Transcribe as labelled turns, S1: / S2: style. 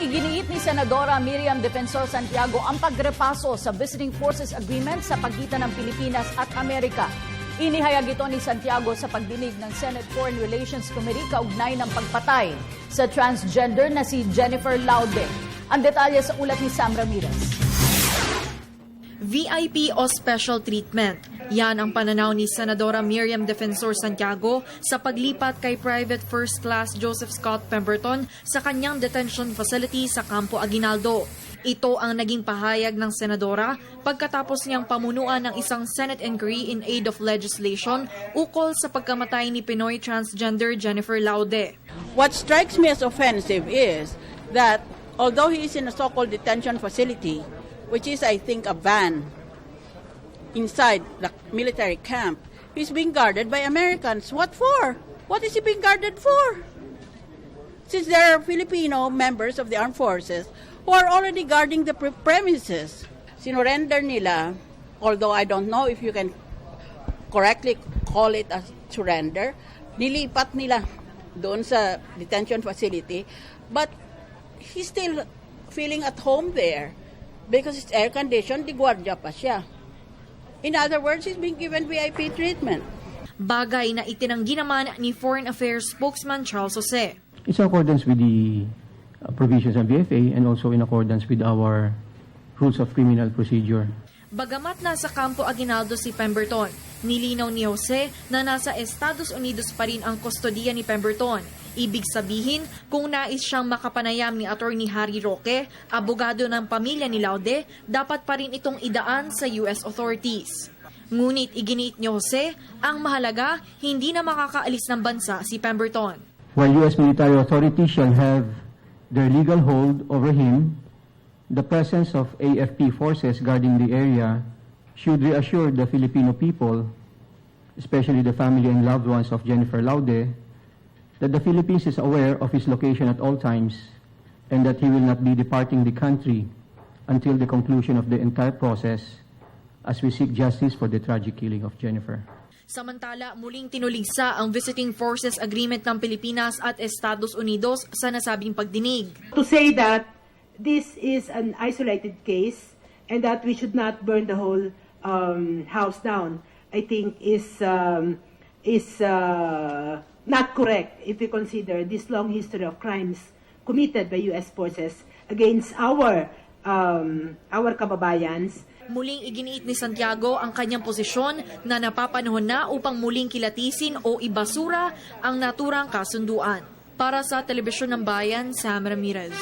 S1: iginiit ni Senadora Miriam Defensor Santiago ang pagrepaso sa Visiting Forces Agreement sa pagitan ng Pilipinas at Amerika. Inihayag ito ni Santiago sa pagdinig ng Senate Foreign Relations Committee kaugnay ng pagpatay sa transgender na si Jennifer Laude. Ang detalye sa ulat ni Sam Ramirez.
S2: VIP o special treatment. Yan ang pananaw ni Senadora Miriam Defensor Santiago sa paglipat kay Private First Class Joseph Scott Pemberton sa kanyang detention facility sa Campo Aguinaldo. Ito ang naging pahayag ng Senadora pagkatapos niyang pamunuan ng isang Senate inquiry in aid of legislation ukol sa pagkamatay ni Pinoy transgender Jennifer Laude.
S3: What strikes me as offensive is that although he is in a so-called detention facility, which is, I think, a van inside the military camp, he's being guarded by Americans. What for? What is he being guarded for? Since there are Filipino members of the armed forces who are already guarding the premises. Sinurrender nila, although I don't know if you can correctly call it a surrender, nilipat nila doon sa detention facility, but he's still feeling at home there. Because it's air-conditioned, di gwardiya pa siya. In other words, he's being given VIP treatment.
S2: Bagay na itinanggi naman ni Foreign Affairs spokesman Charles Jose.
S4: It's in accordance with the provisions of VFA and also in accordance with our rules of criminal procedure.
S2: Bagamat nasa Campo Aguinaldo si Pemberton, nilinaw ni Jose na nasa Estados Unidos pa rin ang kustodiya ni Pemberton. Ibig sabihin, kung nais siyang makapanayam ni Attorney Harry Roque, abogado ng pamilya ni Laude, dapat pa rin itong idaan sa US authorities. Ngunit iginiit ni Jose, ang mahalaga, hindi na makakaalis ng bansa si Pemberton.
S4: While US military authorities shall have their legal hold over him, the presence of AFP forces guarding the area should reassure the Filipino people, especially the family and loved ones of Jennifer Laude, that the Philippines is aware of his location at all times and that he will not be departing the country until the conclusion of the entire process as we seek justice for the tragic killing of Jennifer.
S2: Samantala, muling tinuligsa ang Visiting Forces Agreement ng Pilipinas at Estados Unidos sa nasabing pagdinig.
S5: To say that this is an isolated case and that we should not burn the whole house down, I think is not correct if we consider this long history of crimes committed by U.S. forces against our kababayans.
S2: Muling iginiit ni Santiago ang kanyang posisyon na napapanahon na upang muling kilatisin o ibasura ang naturang kasunduan. Para sa Telebisyon ng Bayan, Sam Ramirez.